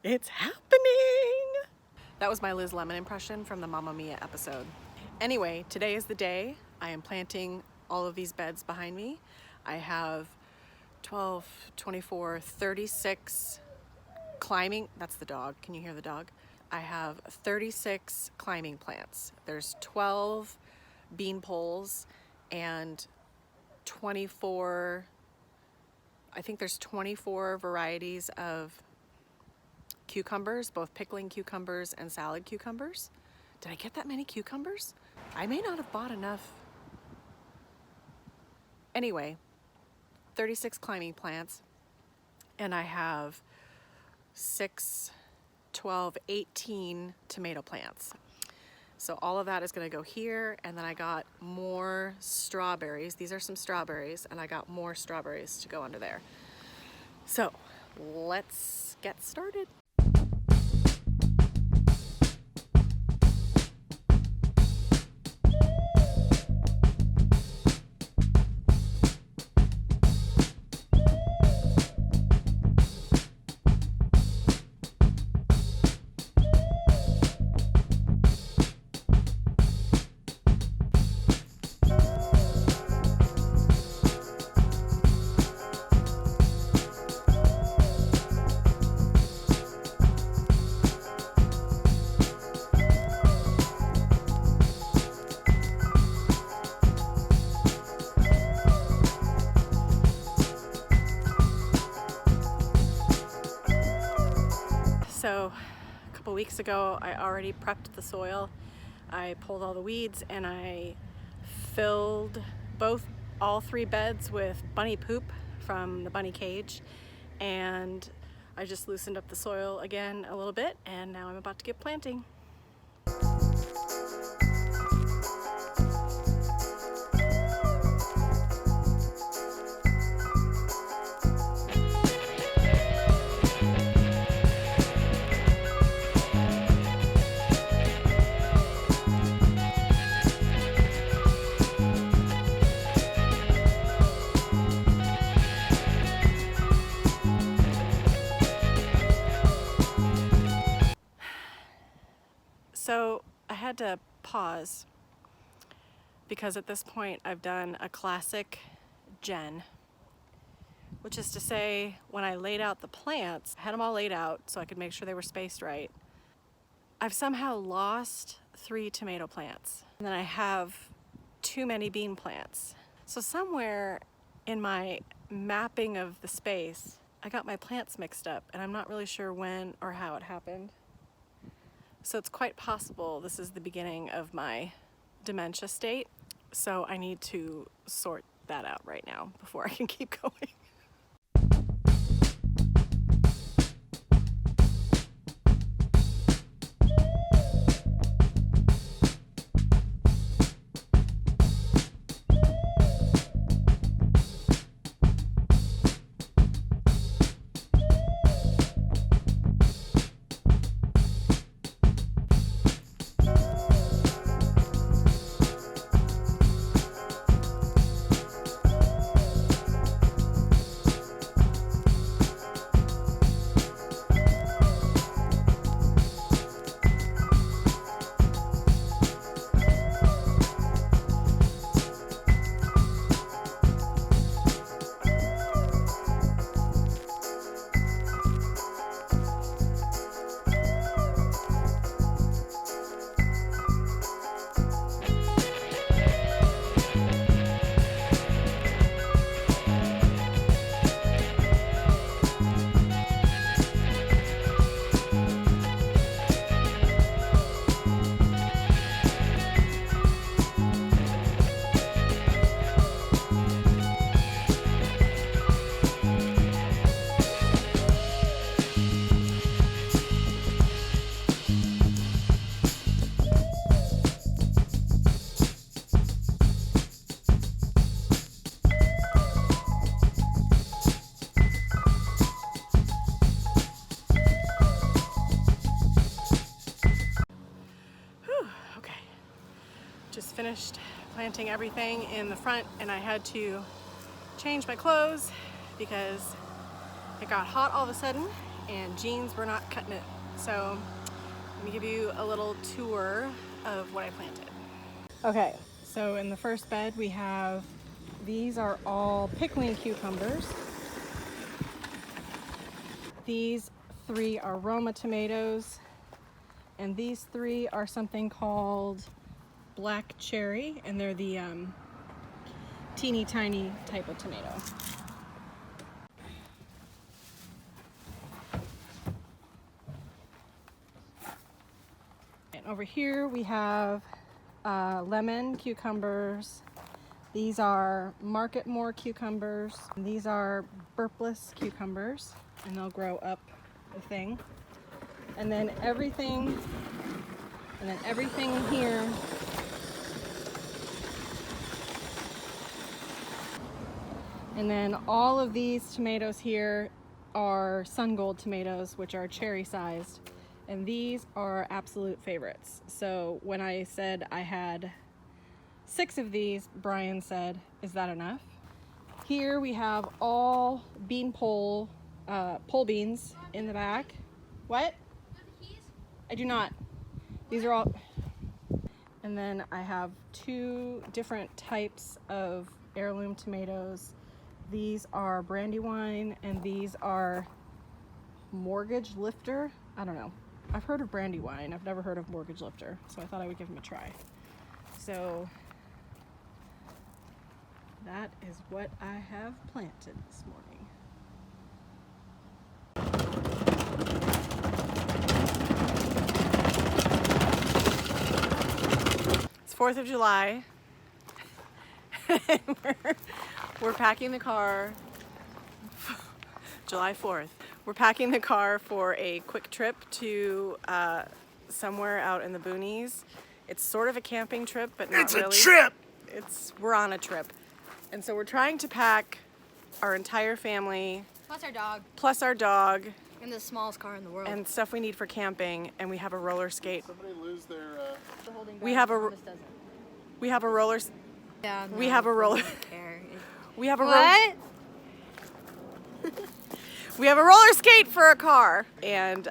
It's happening! That was my Liz Lemon impression from the Mamma Mia episode. Anyway, today is the day. I am planting all of these beds behind me. I have 12, 24, 36 climbing, that's the dog, can you hear the dog? I have 36 climbing plants. There's 12 bean poles and 24, I think there's 24 varieties of cucumbers, both pickling cucumbers and salad cucumbers. Did I get that many cucumbers? I may not have bought enough. Anyway, 36 climbing plants, and I have 6, 12, 18 tomato plants. So all of that is gonna go here, and then I got more strawberries. These are some strawberries, and I got more strawberries to go under there. So let's get started. So a couple weeks ago, I already prepped the soil. I pulled all the weeds and I filled all 3 beds with bunny poop from the bunny cage. And I just loosened up the soil again a little bit, and now I'm about to get planting. So I had to pause because at this point I've done a classic Jen, which is to say, when I laid out the plants, I had them all laid out so I could make sure they were spaced right. I've somehow lost 3 tomato plants, and then I have too many bean plants. So somewhere in my mapping of the space, I got my plants mixed up, and I'm not really sure when or how it happened. So it's quite possible this is the beginning of my dementia state. So I need to sort that out right now before I can keep going. Just finished planting everything in the front, and I had to change my clothes because it got hot all of a sudden and jeans were not cutting it. So let me give you a little tour of what I planted. Okay, so in the first bed we have, these are all pickling cucumbers. These 3 are Roma tomatoes, and these 3 are something called black cherry, and they're the teeny tiny type of tomato. And over here we have lemon cucumbers. These are Marketmore cucumbers. And these are burpless cucumbers, and they'll grow up the thing. And then everything in here and then all of these tomatoes here are sun gold tomatoes, which are cherry sized. And these are absolute favorites. So when I said I had 6 of these, Brian said, "Is that enough?" Here we have all bean pole beans in the back. What? I do not. These are all. And then I have 2 different types of heirloom tomatoes. These are Brandywine, and these are Mortgage Lifter. I don't know. I've heard of Brandywine. I've never heard of Mortgage Lifter, so I thought I would give them a try. So that is what I have planted this morning. It's 4th of July. We're packing the car. July 4th. We're packing the car for a quick trip to somewhere out in the boonies. It's sort of a camping trip, but not really. It's a trip! We're on a trip. And so we're trying to pack our entire family. Plus our dog. And the smallest car in the world. And stuff we need for camping, and we have a roller skate. Somebody lose their... We have a roller... Yeah, no, we have a roller... I don't care. We have a What? We have a roller skate for a car, and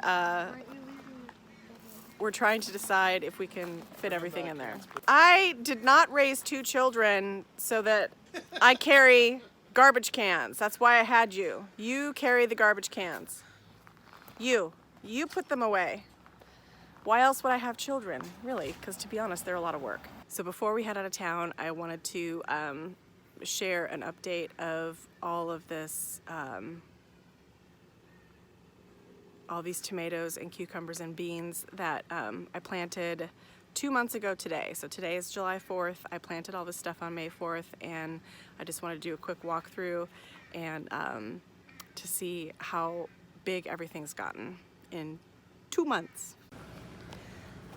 we're trying to decide if we can fit everything in there. I did not raise 2 children so that I carry garbage cans. That's why I had you. You carry the garbage cans. You put them away. Why else would I have children, really? Because to be honest, they're a lot of work. So before we head out of town, I wanted to share an update of all of this, all these tomatoes and cucumbers and beans that I planted 2 months ago today. So today is July 4th. I planted all this stuff on May 4th, and I just wanted to do a quick walkthrough and to see how big everything's gotten in 2 months.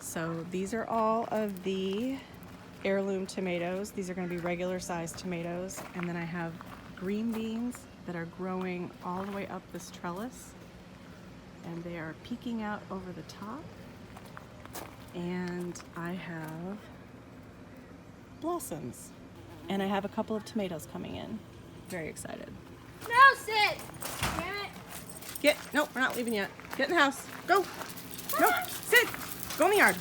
So these are all of the heirloom tomatoes. These are going to be regular sized tomatoes. And then I have green beans that are growing all the way up this trellis. And they are peeking out over the top. And I have blossoms. And I have a couple of tomatoes coming in. Very excited. No, sit! Damn it. No, we're not leaving yet. Get in the house. Go. No, Sid. Go in the yard.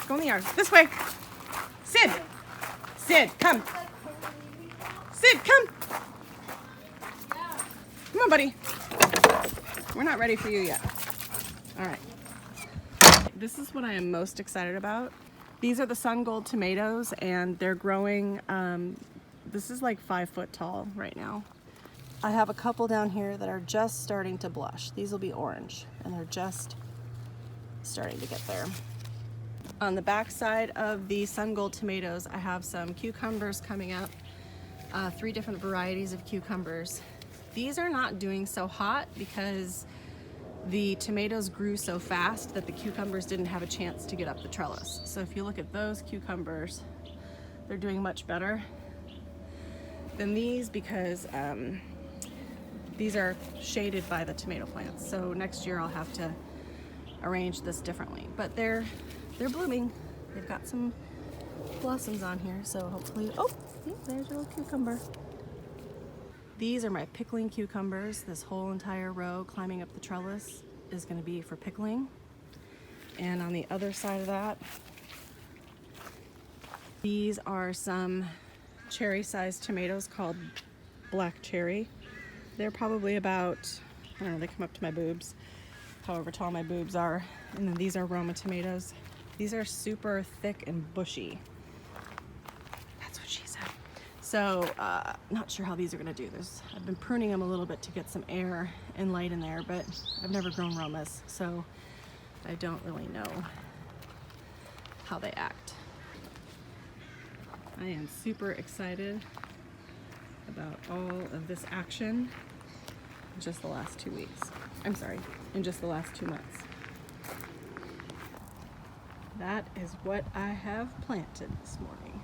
Go in the yard. This way. Sid. Sid, come. Sid, come. Come on, buddy. We're not ready for you yet. All right. This is what I am most excited about. These are the sun gold tomatoes, and they're growing. This is like 5 foot tall right now. I have a couple down here that are just starting to blush. These will be orange, and they're just starting to get there. On the back side of the sun gold tomatoes, I have some cucumbers coming up, 3 different varieties of cucumbers. These are not doing so hot because the tomatoes grew so fast that the cucumbers didn't have a chance to get up the trellis. So if you look at those cucumbers, they're doing much better than these because these are shaded by the tomato plants. So next year I'll have to arrange this differently. But they're blooming. They've got some blossoms on here, so hopefully, oh, there's your little cucumber. These are my pickling cucumbers, this whole entire row climbing up the trellis. is going to be for pickling. And on the other side of that, these are some cherry-sized tomatoes called black cherry. They're probably about, I don't know, they come up to my boobs, however tall my boobs are. And then these are Roma tomatoes. These are super thick and bushy. That's what she said. So, not sure how these are gonna do this. I've been pruning them a little bit to get some air and light in there, but I've never grown Romas, so I don't really know how they act. I am super excited about all of this action in just the last 2 weeks. I'm sorry, in just the last 2 months. That is what I have planted this morning.